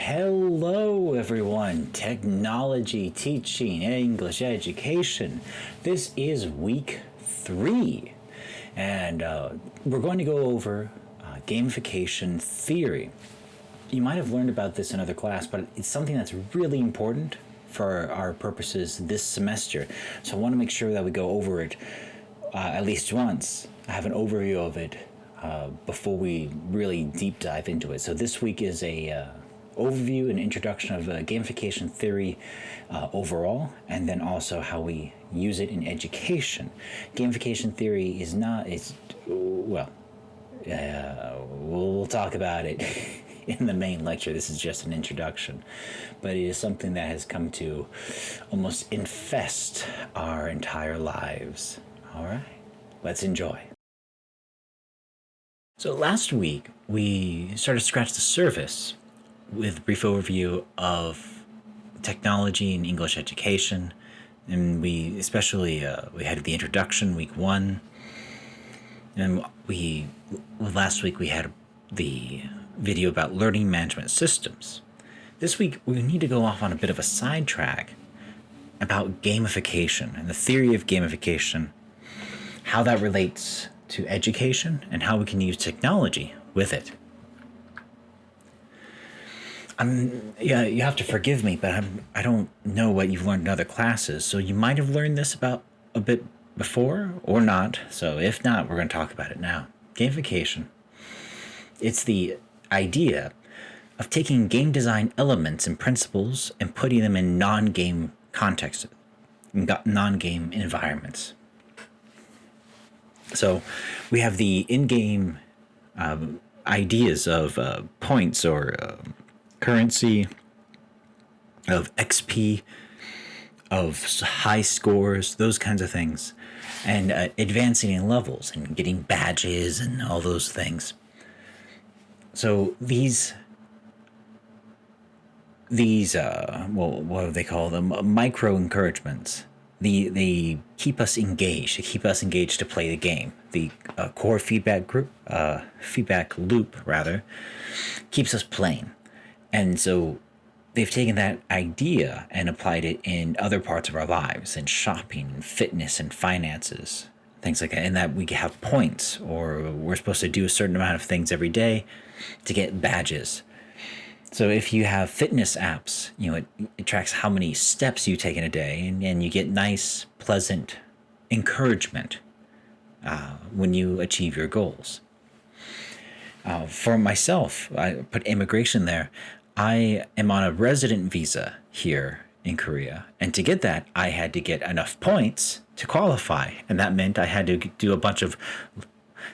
Hello, everyone. Technology, teaching, English education. This is week 3, and we're going to go over gamification theory. You might have learned about this in other class, but it's something that's really important for our purposes this semester. So I want to make sure that we go over it at least once. I have an overview of it before we really deep dive into it. So this week is a overview and introduction of gamification theory overall, and then also how we use it in education. Gamification theory is not, we'll talk about it in the main lecture. This is just an introduction, but it is something that has come to almost infest our entire lives. All right, let's enjoy. So last week we started to scratch the surface with a brief overview of technology and English education, and we especially we had the introduction week 1, and last week we had the video about learning management systems. This week we need to go off on a bit of a sidetrack about gamification and the theory of gamification, how that relates to education, and how we can use technology with it. You have to forgive me, but I don't know what you've learned in other classes, so you might have learned this about a bit before or not. So if not, we're going to talk about it now. Gamification. It's the idea of taking game design elements and principles and putting them in non-game contexts, non-game environments. So we have the in-game ideas of points or currency, of XP, of high scores, those kinds of things, and advancing in levels and getting badges and all those things. So these what do they call them? Micro encouragements. They keep us engaged. They keep us engaged to play the game. The core feedback loop keeps us playing. And so they've taken that idea and applied it in other parts of our lives, in shopping, and fitness, and finances, things like that. And that we have points, or we're supposed to do a certain amount of things every day to get badges. So if you have fitness apps, it tracks how many steps you take in a day, and you get nice, pleasant encouragement when you achieve your goals. For myself, I put immigration there. I am on a resident visa here in Korea, and to get that, I had to get enough points to qualify, and that meant I had to do a bunch of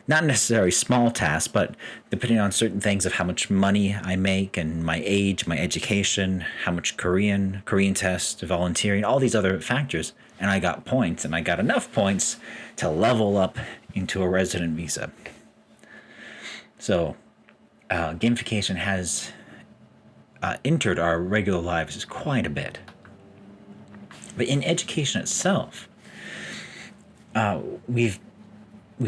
not necessarily small tasks, but depending on certain things of how much money I make and my age, my education, how much Korean test, volunteering, all these other factors, and I got points, and I got enough points to level up into a resident visa. So gamification has entered our regular lives quite a bit. But in education itself, we've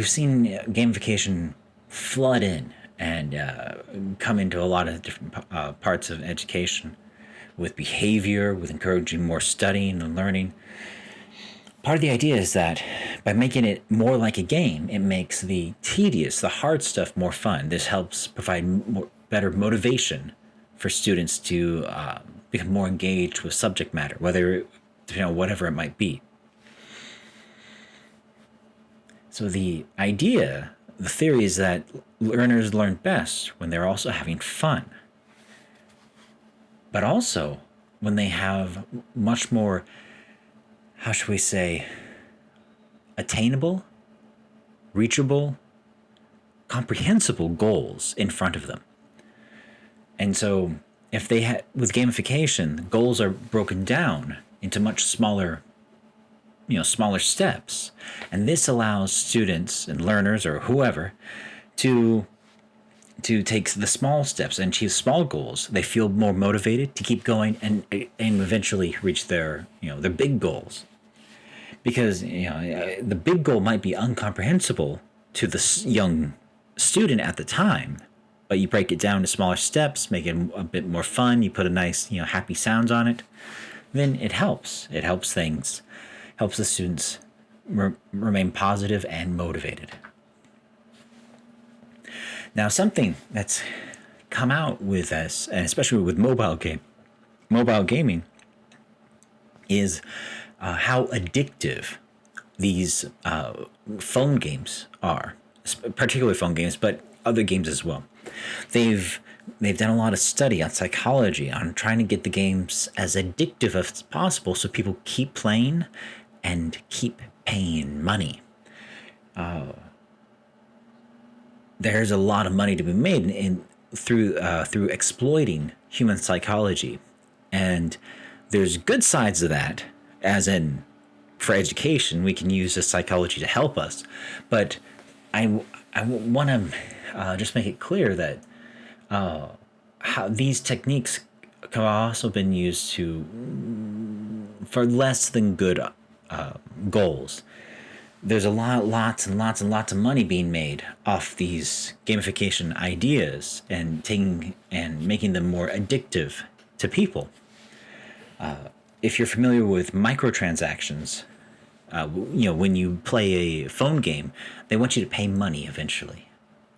seen gamification flood in and come into a lot of different parts of education, with behavior, with encouraging more studying and learning. Part of the idea is that by making it more like a game, it makes the tedious, the hard stuff more fun. This helps provide better motivation for students to become more engaged with subject matter, whatever it might be. So the theory is that learners learn best when they're also having fun, but also when they have much more, how should we say, attainable, reachable, comprehensible goals in front of them. And so if they with gamification, the goals are broken down into much smaller steps, and this allows students and learners or whoever to take the small steps and achieve small goals. They feel more motivated to keep going and eventually reach their big goals, because the big goal might be incomprehensible to the young student at the time, but you break it down to smaller steps, make it a bit more fun. You put a nice, happy sounds on it. Then it helps. It helps things, helps the students remain positive and motivated. Now, something that's come out with us, and especially with mobile gaming, is how addictive these phone games are, particularly phone games, but other games as well. They've done a lot of study on psychology on trying to get the games as addictive as possible so people keep playing and keep paying money. There's a lot of money to be made through exploiting human psychology, and there's good sides of that, as in for education, we can use the psychology to help us. But I want to just make it clear that how these techniques have also been used for less than good goals. There's lots and lots of money being made off these gamification ideas and making them more addictive to people. If you're familiar with microtransactions, when you play a phone game, they want you to pay money eventually.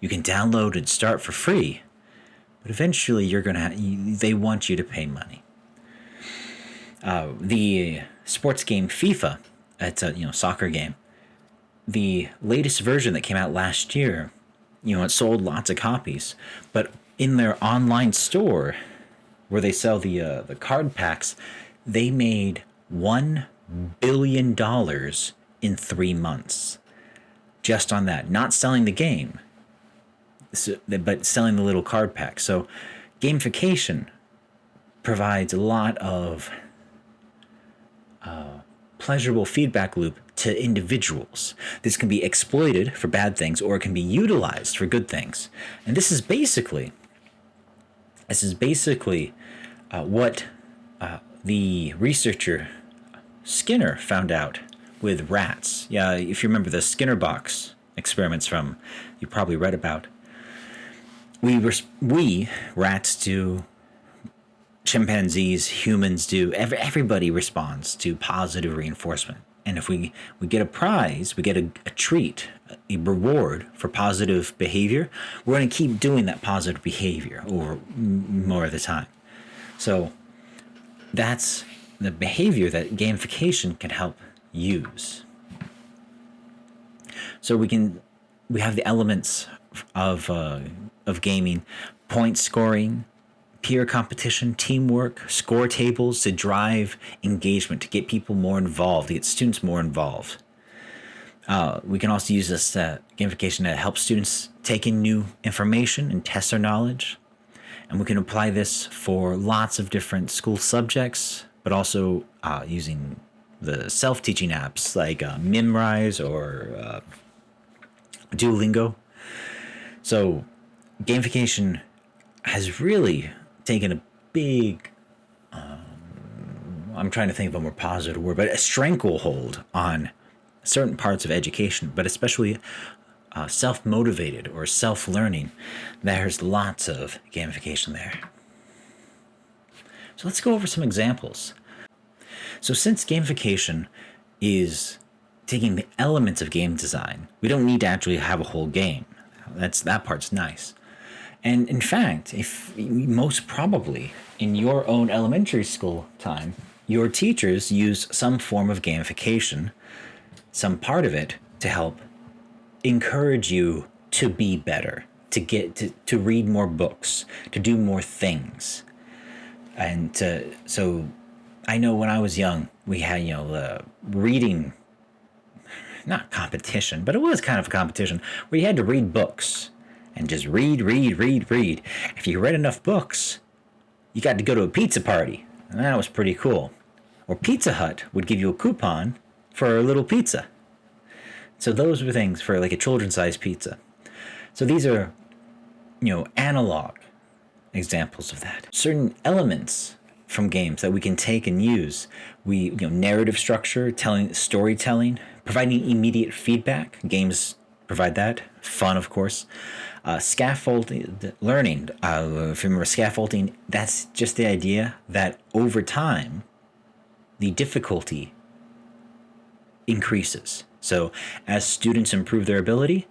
You can download and start for free, but eventually they want you to pay money. The sports game FIFA, it's a soccer game. The latest version that came out last year, it sold lots of copies, but in their online store, where they sell the card packs, they made $1 billion in 3 months, just on that. Not selling the game, but selling the little card pack. So, gamification provides a lot of pleasurable feedback loop to individuals. This can be exploited for bad things, or it can be utilized for good things. And this is basically what the researcher Skinner found out with rats. Yeah, if you remember the Skinner box experiments you probably read about. We rats do, chimpanzees, humans do, everybody responds to positive reinforcement. And if we get a prize, we get a treat, a reward for positive behavior, we're going to keep doing that positive behavior over more of the time. So that's the behavior that gamification can help use. So we have the elements of gaming: point scoring, peer competition, teamwork, score tables to drive engagement, to get people more involved, to get students more involved. We can also use this gamification to help students take in new information and test their knowledge. And we can apply this for lots of different school subjects, but also using the self-teaching apps like Memrise or Duolingo. So gamification has really taken a big, I'm trying to think of a more positive word, but a stranglehold on certain parts of education, but especially self-motivated or self-learning. There's lots of gamification there. So let's go over some examples. So since gamification is taking the elements of game design, we don't need to actually have a whole game. That part's nice. And in fact, if most probably in your own elementary school time, your teachers use some form of gamification, some part of it, to help encourage you to be better, to read more books, to do more things. And so I know when I was young, we had, the reading, not competition, but it was kind of a competition where you had to read books and just read. If you read enough books, you got to go to a pizza party, and that was pretty cool. Or Pizza Hut would give you a coupon for a little pizza. So those were things for like a children's-sized pizza. So these are, analog examples of that. Certain elements from games that we can take and use. Narrative structure, storytelling, providing immediate feedback. Games provide that. Fun, of course. Scaffolding learning, if you remember scaffolding, that's just the idea that over time, the difficulty increases. So as students improve their ability,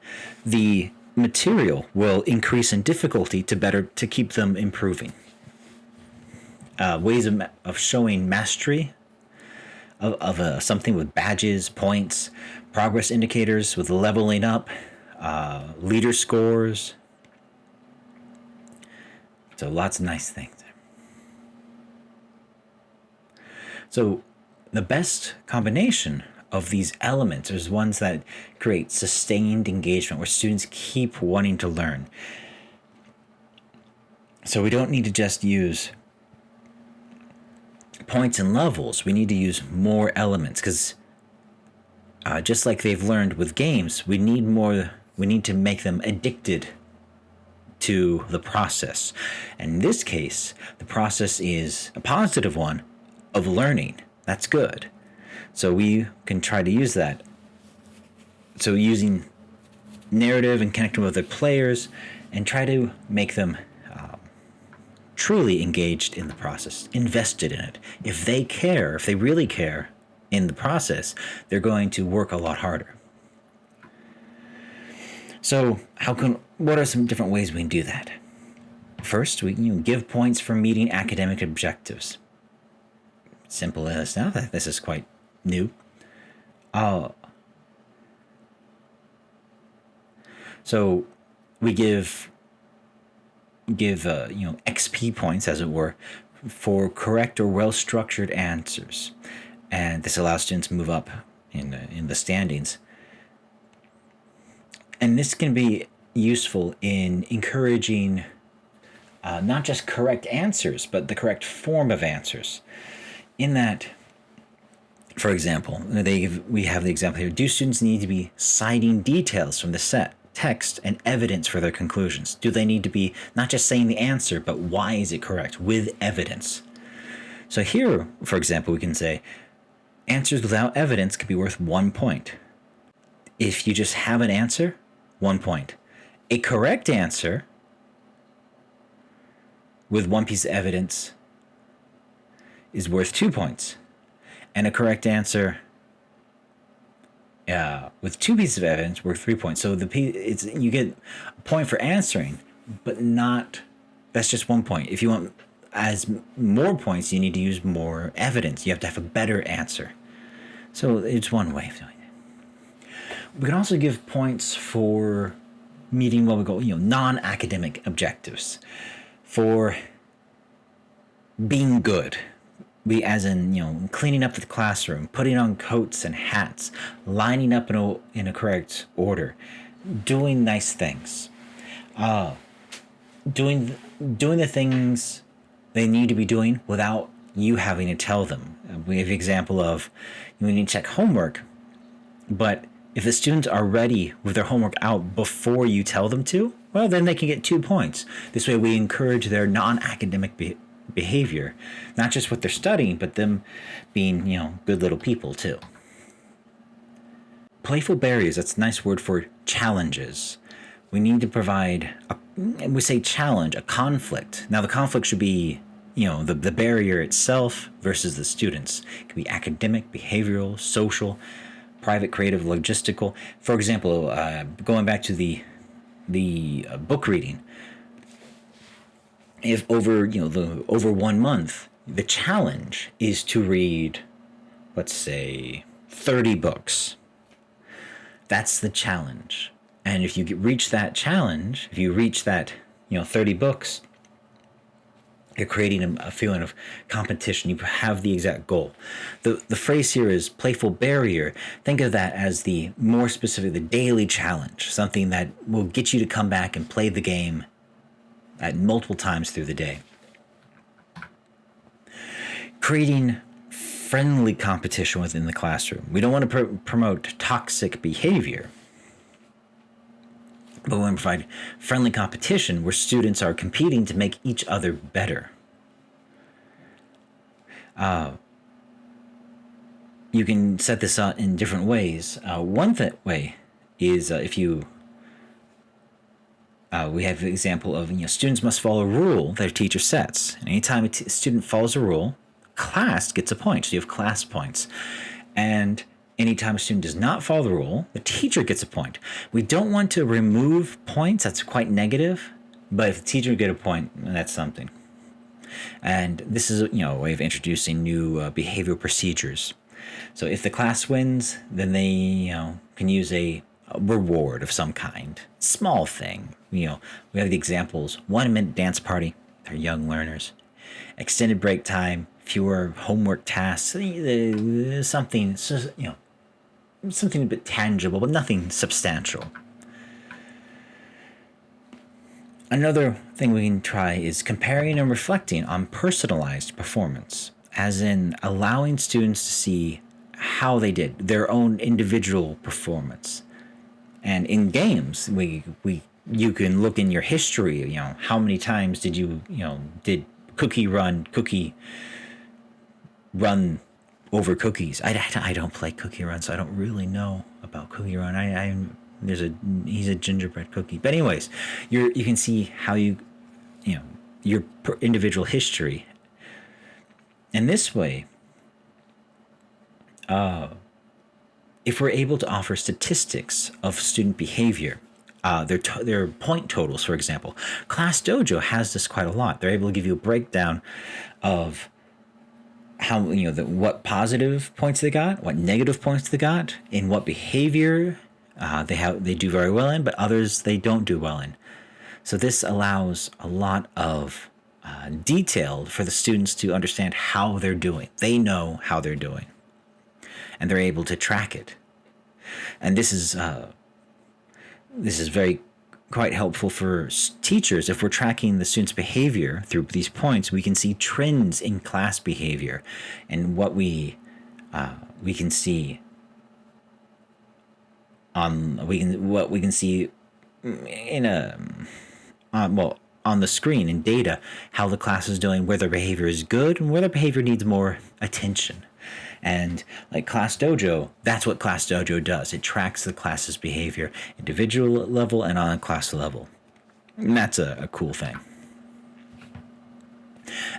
the material will increase in difficulty to keep them improving. Ways of showing mastery of something with badges, points, progress indicators, with leveling up, leader scores. So lots of nice things. So the best combination of these elements is ones that create sustained engagement where students keep wanting to learn. So we don't need to just use points and levels. We need to use more elements because just like they've learned with games, we need to make them addicted to the process. And in this case, the process is a positive one of learning. That's good. So we can try to use that. So using narrative and connecting with the players and try to make them truly engaged in the process, invested in it. If they care, if they really care in the process, they're going to work a lot harder. So what are some different ways we can do that? First, we can give points for meeting academic objectives. Simple as now that this is quite new. So we give XP points, as it were, for correct or well-structured answers, and this allows students to move up in the standings. And this can be useful in encouraging not just correct answers, but the correct form of answers. In that, for example, we have the example here. Do students need to be citing details from the set text and evidence for their conclusions? Do they need to be not just saying the answer, but why is it correct with evidence? So here, for example, we can say answers without evidence could be worth 1 point. If you just have an answer, 1 point. A correct answer with one piece of evidence is worth 2 points. And a correct answer with 2 pieces of evidence worth 3 points. So you get a point for answering, but that's just 1 point. If you want more points, you need to use more evidence. You have to have a better answer. So it's one way of doing it. We can also give points for meeting what we call non-academic objectives, for being good. As in cleaning up the classroom, putting on coats and hats, lining up in a correct order, doing nice things, doing the things they need to be doing without you having to tell them. We have the example of we need to check homework, but if the students are ready with their homework out before you tell them to, well, then they can get 2 points. This way we encourage their non-academic behavior, not just what they're studying, but them being, good little people too. Playful barriers, that's a nice word for challenges. We need to provide, we say challenge, a conflict. Now the conflict should be, the barrier itself versus the students. It could be academic, behavioral, social, private, creative, logistical. For example, going back to the book reading, if over 1 month, the challenge is to read, let's say, 30 books. That's the challenge. And if you reach that challenge, if you reach that 30 books, you're creating a feeling of competition. You have the exact goal. The phrase here is playful barrier. Think of that as the more specific, the daily challenge, something that will get you to come back and play the game at multiple times through the day. Creating friendly competition within the classroom. We don't want to promote toxic behavior, but we want to provide friendly competition where students are competing to make each other better. You can set this up in different ways. One way is if you We have the example of students must follow a rule their teacher sets. And anytime a student follows a rule, class gets a point. So you have class points. And anytime a student does not follow the rule, the teacher gets a point. We don't want to remove points. That's quite negative. But if the teacher get a point, that's something. And this is a way of introducing new behavioral procedures. So if the class wins, then they can use a reward of some kind, small thing. We have the examples: 1-minute dance party. They're young learners. Extended break time, fewer homework tasks. Something something a bit tangible, but nothing substantial. Another thing we can try is comparing and reflecting on personalized performance, as in allowing students to see how they did, their own individual performance. And in games, you can look in your history, how many times did did cookie run over cookies. I don't play Cookie Run, so I don't really know about Cookie Run. He's a gingerbread cookie. But anyways, you can see how your individual history. And this way, if we're able to offer statistics of student behavior, their point totals, for example, Class Dojo has this quite a lot. They're able to give you a breakdown of how what positive points they got, what negative points they got, in what behavior they do very well in, but others they don't do well in. So this allows a lot of detail for the students to understand how they're doing. They know how they're doing, and they're able to track it. And this is very quite helpful for teachers. If we're tracking the students' behavior through these points, we can see trends in class behavior, and what we can see what we can see in on the screen in data, how the class is doing, where their behavior is good and where their behavior needs more attention. And like Class Dojo, that's what Class Dojo does. It tracks the class's behavior, individual level and on a class level. And that's a cool thing.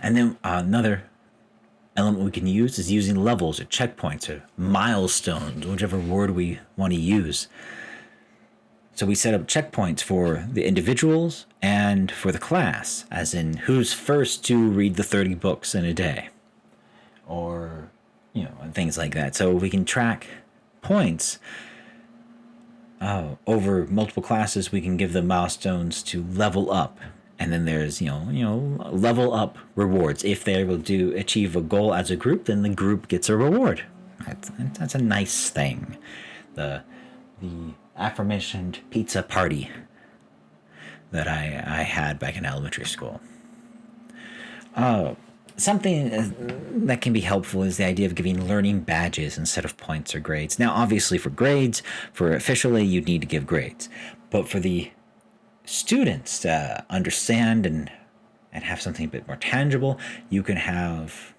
And then another element we can use is using levels or checkpoints or milestones, whichever word we want to use. So we set up checkpoints for the individuals and for the class, as in who's first to read the 30 books in a day, or and things like that. So we can track points over multiple classes. We can give them milestones to level up, and then there's level up rewards. If they're able to achieve a goal as a group, then the group gets a reward. That's a nice thing. The aforementioned pizza party that I had back in elementary school. Something that can be helpful is the idea of giving learning badges instead of points or grades. Now, obviously for grades, for officially, you need to give grades. But for the students to understand and have something a bit more tangible, you can have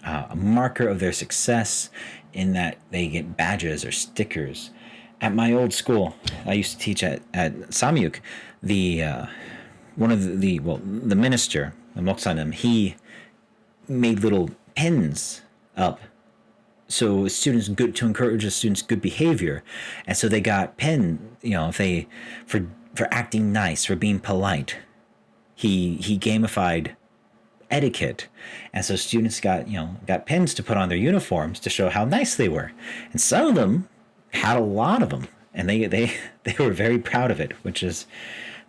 a marker of their success in that they get badges or stickers. At my old school, I used to teach at Samyuk, the minister, the Moksanim, he made little pins up so students to encourage the students' good behavior. And so they got if they for acting nice, for being polite. He gamified etiquette, and so students got pins to put on their uniforms to show how nice they were. And some of them had a lot of them, and they were very proud of it, which is,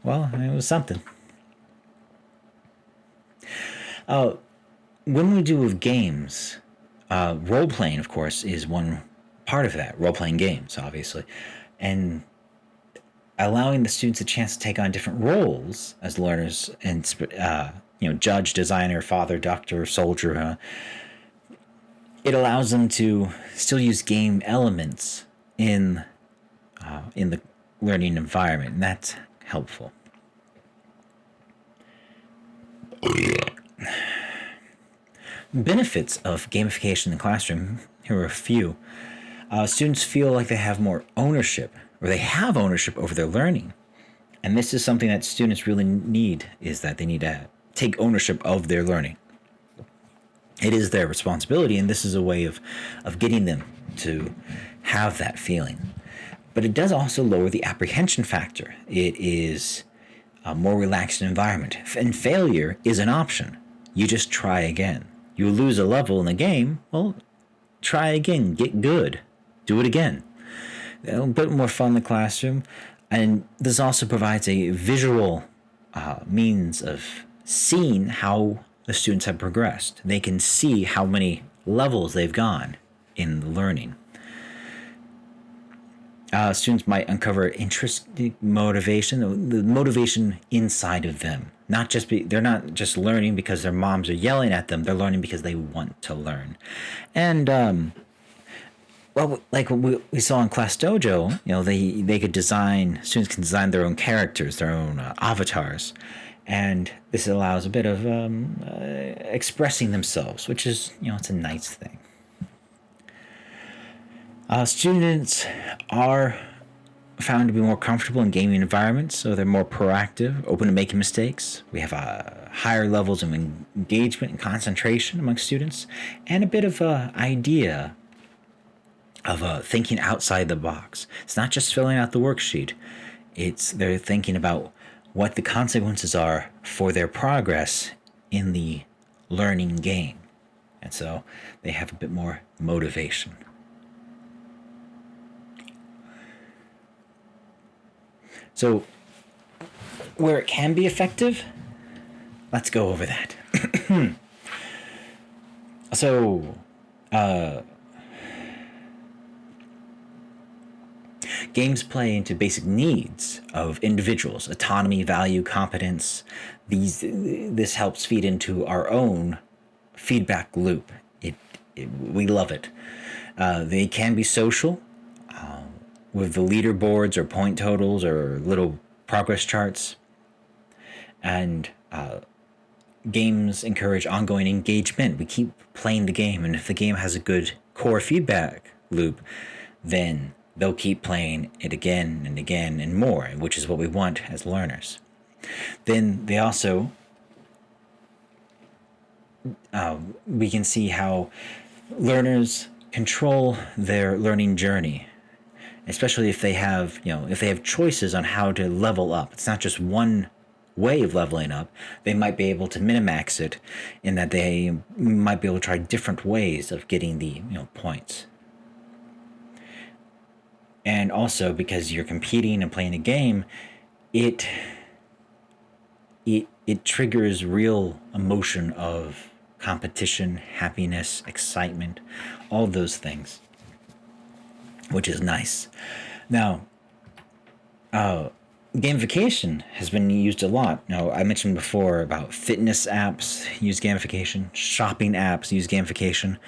it was something. When we do with games, role-playing, of course, is one part of that. Role-playing games, obviously. And allowing the students a chance to take on different roles as learners and, judge, designer, father, doctor, soldier. It allows them to still use game elements in the learning environment, and that's helpful. Benefits of gamification in the classroom, here are a few. Students feel like they have more ownership, or they have ownership over their learning. And this is something that students really need, is that they need to take ownership of their learning. It is their responsibility, and this is a way of getting them to have that feeling. But it does also lower the apprehension factor. It is a more relaxed environment. And failure is an option. You just try again. You lose a level in the game, well, try again, get good, do it again. A bit more fun in the classroom. And this also provides a visual means of seeing how the students have progressed. They can see how many levels they've gone in learning. Students might uncover intrinsic motivation, the motivation inside of them. They're not just learning because their moms are yelling at them. They're learning because they want to learn. And like what we saw in Class Dojo, they could students can design their own characters, their own avatars, and this allows a bit of expressing themselves, which is it's a nice thing. Students are found to be more comfortable in gaming environments, so they're more proactive, open to making mistakes. We have higher levels of engagement and concentration among students, and a bit of an idea of thinking outside the box. It's not just filling out the worksheet. They're thinking about what the consequences are for their progress in the learning game. And so they have a bit more motivation. So where it can be effective, let's go over that. Games play into basic needs of individuals: autonomy, value, competence. This helps feed into our own feedback loop. We love it. They can be social, with the leaderboards or point totals or little progress charts. And games encourage ongoing engagement. We keep playing the game, and if the game has a good core feedback loop, then they'll keep playing it again and again and more, which is what we want as learners. Then they also, we can see how learners control their learning journey, especially if they have choices on how to level up. It's not just one way of leveling up. They might be able to minimax it, in that they might be able to try different ways of getting the points. And also, because you're competing and playing a game, it triggers real emotion of competition, happiness, excitement, all those things, which is nice. Now, gamification has been used a lot. Now, I mentioned before about fitness apps use gamification, shopping apps use gamification.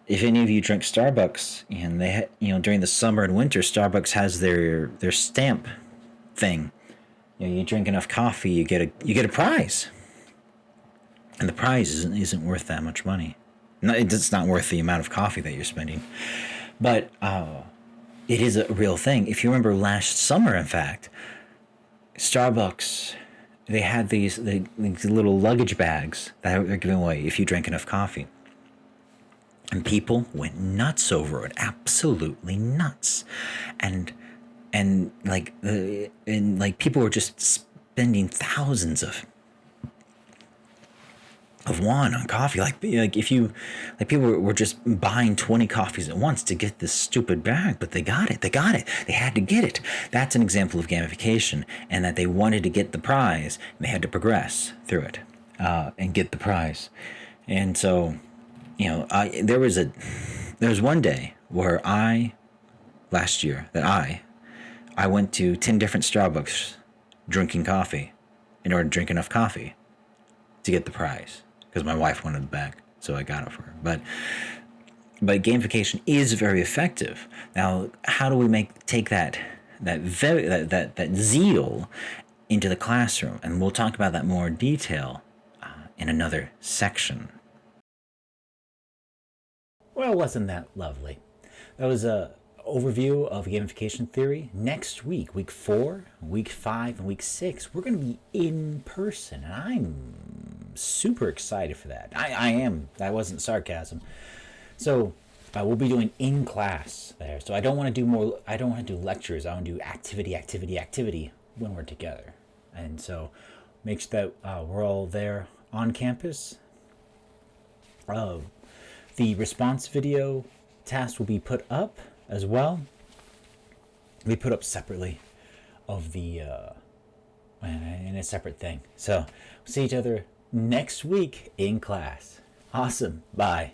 If any of you drink Starbucks, and they, during the summer and winter, Starbucks has their stamp thing. You drink enough coffee, you get a prize, and the prize isn't worth that much money. No, it's not worth the amount of coffee that you're spending, but it is a real thing. If you remember last summer, in fact, Starbucks, they had these little luggage bags that they're giving away if you drank enough coffee. And people went nuts over it, absolutely nuts, and people were just spending thousands of won on coffee. People were just buying 20 coffees at once to get this stupid bag, but they got it. They had to get it. That's an example of gamification, and that they wanted to get the prize, and they had to progress through it and get the prize. And so, there was one day where last year, I went to 10 different Starbucks drinking coffee in order to drink enough coffee to get the prize, because my wife wanted the bag, so I got it for her. But gamification is very effective. Now, how do we take that zeal into the classroom? And we'll talk about that more in detail in another section. Well, wasn't that lovely? That was overview of gamification theory. Next week, week 4, week 5, and week 6, we're going to be in person, and I'm super excited for that. I am. That wasn't sarcasm. So we'll be doing in class there. So I don't want to do more. I don't want to do lectures. I want to do activity when we're together. And so make sure that we're all there on campus. The response video task will be put up as well. We put up separately of the in a separate thing. So we'll see each other next week in class. Awesome. Bye.